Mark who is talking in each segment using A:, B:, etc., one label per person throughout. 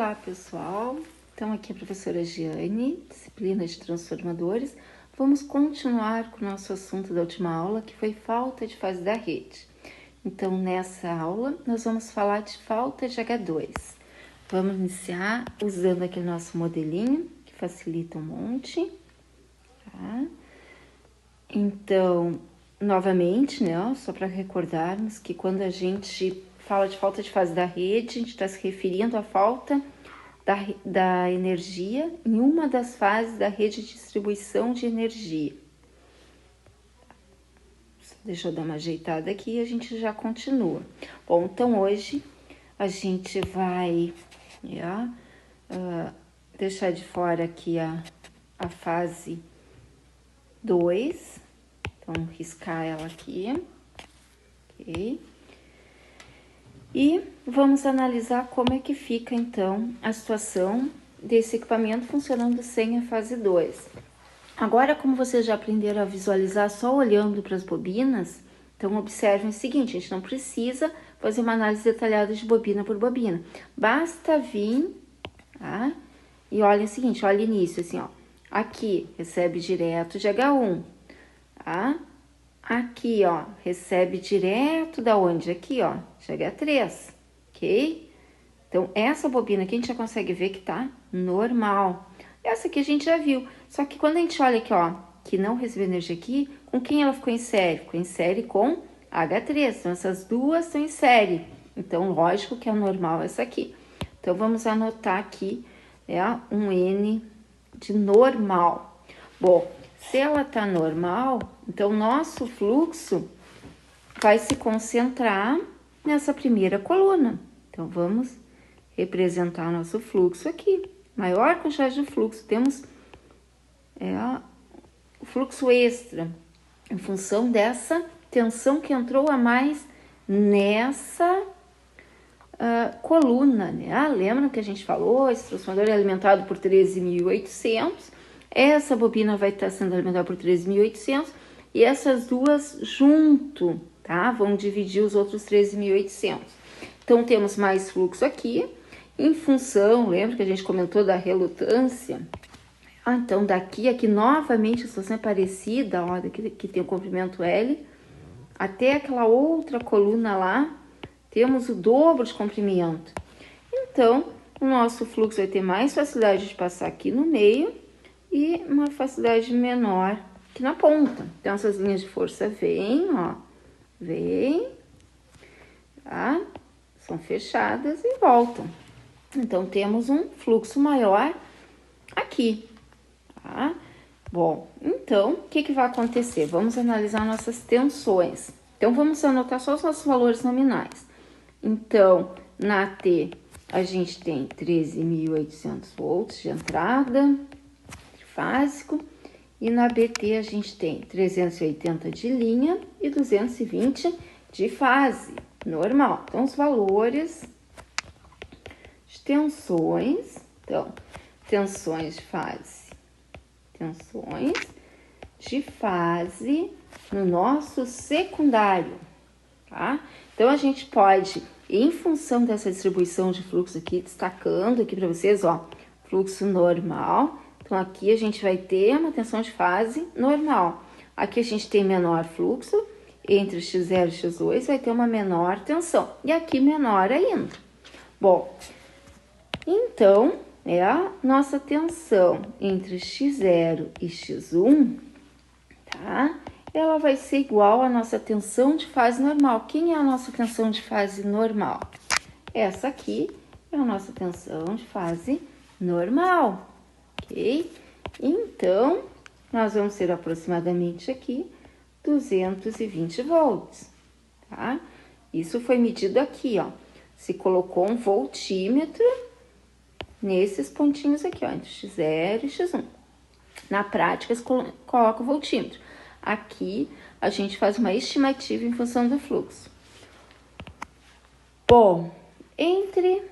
A: Olá, pessoal! Então, aqui é a professora Giane, disciplina de transformadores. Vamos continuar com o nosso assunto da última aula, que foi falta de fase da rede. Então, nessa aula, nós vamos falar de falta de H2. Vamos iniciar usando aquele nosso modelinho, que facilita um monte. Tá? Então, novamente, né, só para recordarmos que quando a gente fala de falta de fase da rede, a gente está se referindo à falta da energia em uma das fases da rede de distribuição de energia. Deixa eu dar uma ajeitada aqui e a gente já continua. Bom, então hoje a gente vai deixar de fora aqui a fase 2. Então, riscar ela aqui. Ok. E vamos analisar como é que fica, então, a situação desse equipamento funcionando sem a fase 2. Agora, como vocês já aprenderam a visualizar só olhando para as bobinas, então observem o seguinte, a gente não precisa fazer uma análise detalhada de bobina por bobina. Basta vir, tá? E olhem o seguinte, olha o início, assim, ó. Aqui, recebe direto de H1, tá? Aqui, ó, recebe direto da onde? Aqui, ó, de H3, ok? Então, essa bobina aqui a gente já consegue ver que tá normal. Essa aqui a gente já viu, só que quando a gente olha aqui, ó, que não recebeu energia aqui, com quem ela ficou em série? Ficou em série com H3, então essas duas estão em série. Então, lógico que é normal essa aqui. Então, vamos anotar aqui, um N de normal. Bom, se ela tá normal, então nosso fluxo vai se concentrar nessa primeira coluna. Então, vamos representar nosso fluxo aqui. Maior quantidade de fluxo, temos o fluxo extra, em função dessa tensão que entrou a mais nessa coluna, né? Lembram que a gente falou? Esse transformador é alimentado por 13.800, essa bobina vai estar sendo alimentada por 13.800 e essas duas junto, tá? Vão dividir os outros 13.800. Então, temos mais fluxo aqui, em função, lembra que a gente comentou da relutância? Então, daqui, aqui novamente, a situação é parecida, ó, daqui que tem o comprimento L, até aquela outra coluna lá, temos o dobro de comprimento. Então, o nosso fluxo vai ter mais facilidade de passar aqui no meio e uma facilidade menor aqui na ponta. Então, essas linhas de força vêm, ó, vêm, tá? São fechadas e voltam. Então, temos um fluxo maior aqui, tá? Bom, então, o que vai acontecer? Vamos analisar nossas tensões. Então, vamos anotar só os nossos valores nominais. Então, na T, a gente tem 13.800 volts de entrada, trifásico, e na BT a gente tem 380 de linha e 220 de fase, normal. Então, os valores de tensões, então, tensões de fase no nosso secundário, tá? Então, a gente pode, em função dessa distribuição de fluxo aqui, destacando aqui para vocês, ó, fluxo normal. Então, aqui a gente vai ter uma tensão de fase normal. Aqui a gente tem menor fluxo, entre X0 e X2 vai ter uma menor tensão. E aqui menor ainda. Bom, então, a nossa tensão entre X0 e X1, tá? Ela vai ser igual à nossa tensão de fase normal. Quem é a nossa tensão de fase normal? Essa aqui é a nossa tensão de fase normal, ok? Então, nós vamos ter aproximadamente aqui 220 volts, tá? Isso foi medido aqui, ó. Se colocou um voltímetro nesses pontinhos aqui, ó, entre X0 e X1. Na prática, se coloca o voltímetro. Aqui, a gente faz uma estimativa em função do fluxo. Bom, entre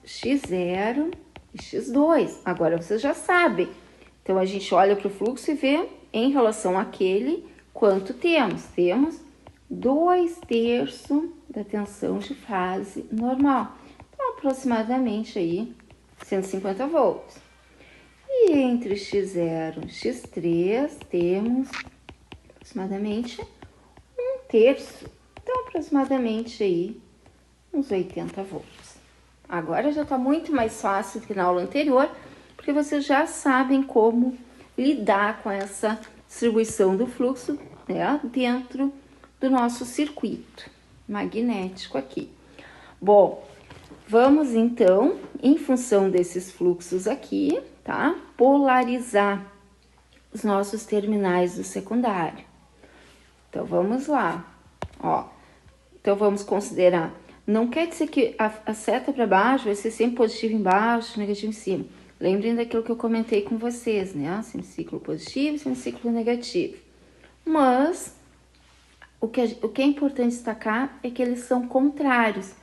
A: X0 e X2, agora vocês já sabem. Então, a gente olha para o fluxo e vê, em relação àquele, quanto temos. Temos 2/3 da tensão de fase normal. Então, aproximadamente aí 150 volts. E entre X0 e X3 temos aproximadamente 1/3. Então, aproximadamente aí uns 80 volts. Agora já está muito mais fácil do que na aula anterior, porque vocês já sabem como lidar com essa distribuição do fluxo, né, dentro do nosso circuito magnético aqui. Bom, vamos então, em função desses fluxos aqui, tá, polarizar os nossos terminais do secundário. Então, vamos lá, ó. Então, vamos considerar, não quer dizer que a seta para baixo vai ser sempre positivo embaixo, negativo em cima. Lembrem daquilo que eu comentei com vocês, né? Semiciclo positivo e semiciclo negativo. Mas, o que é importante destacar é que eles são contrários.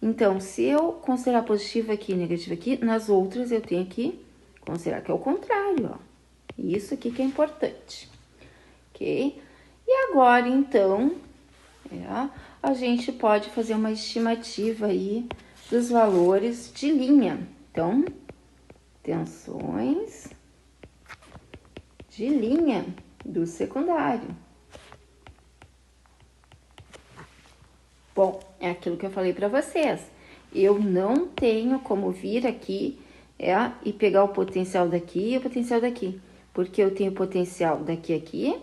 A: Então, se eu considerar positivo aqui e negativo aqui, nas outras eu tenho que considerar que é o contrário, ó. Isso aqui que é importante, ok? E agora, então, a gente pode fazer uma estimativa aí dos valores de linha. Então, tensões de linha do secundário. Bom, é aquilo que eu falei para vocês. Eu não tenho como vir aqui e pegar o potencial daqui e o potencial daqui. Porque eu tenho potencial daqui aqui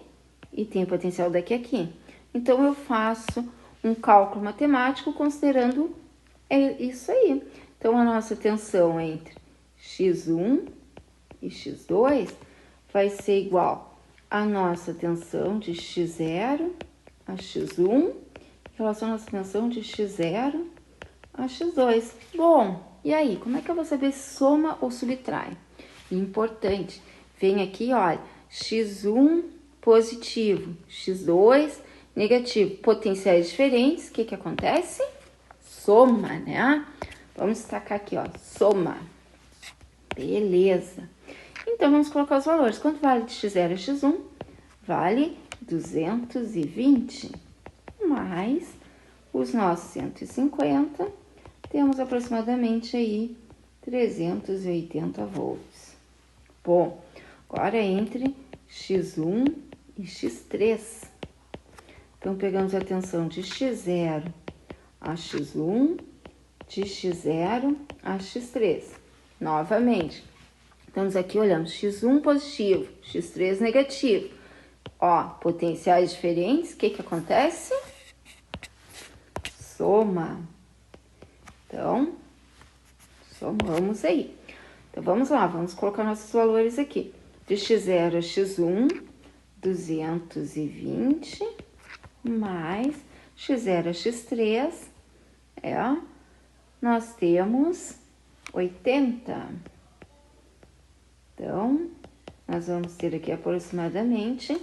A: e tenho potencial daqui aqui. Então, eu faço um cálculo matemático considerando isso aí. Então, a nossa tensão entre X1 e X2 vai ser igual à nossa tensão de X0 a X1 em relação à nossa tensão de X0 a X2. Bom, e aí, como é que eu vou saber se soma ou subtrai? Importante, vem aqui, olha, X1 positivo, X2 negativo, potenciais diferentes, o que que acontece? Soma, né? Vamos destacar aqui, ó, soma. Beleza. Então, vamos colocar os valores. Quanto vale de X0 a X1? Vale 220, mais os nossos 150, temos aproximadamente aí 380 volts. Bom, agora entre X1 e X3. Então, pegamos a tensão de X0 a X1, de X0 a X3. Novamente, estamos aqui olhando X1 positivo, X3 negativo. Ó, potenciais diferentes, o que que acontece? Soma. Então, somamos aí. Então, vamos lá, vamos colocar nossos valores aqui. De X0 a X1, 220, mais X0 a X3, nós temos 80. Então, nós vamos ter aqui aproximadamente,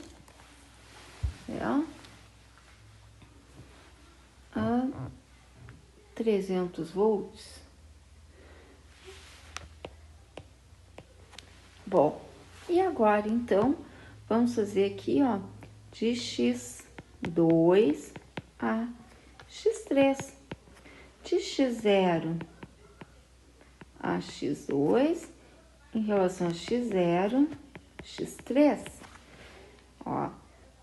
A: a 300 volts. Bom, e agora, então, vamos fazer aqui, ó, de X2 a X3. De X0 a X2 em relação a X0, X3. Ó,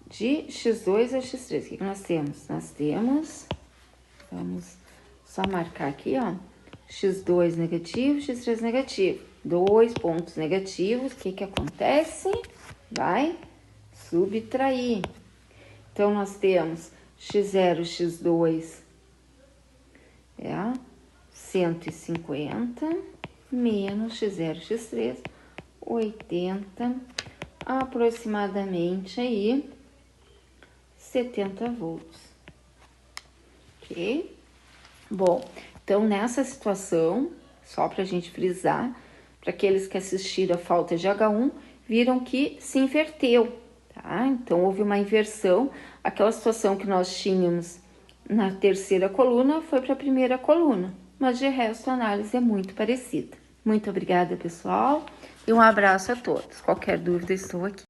A: de X2 a X3, o que nós temos? Nós temos, vamos só marcar aqui, ó, X2 negativo, X3 negativo. 2 pontos negativos, o que que acontece? Vai subtrair. Então, nós temos X0, X2, 150, menos X0, X3, 80, aproximadamente aí 70 volts. Ok? Bom, então nessa situação, só para a gente frisar, para aqueles que assistiram a falta de H1, viram que se inverteu, tá? Então houve uma inversão, aquela situação que nós tínhamos na terceira coluna foi para a primeira coluna, mas de resto a análise é muito parecida. Muito obrigada, pessoal, e um abraço a todos. Qualquer dúvida, estou aqui.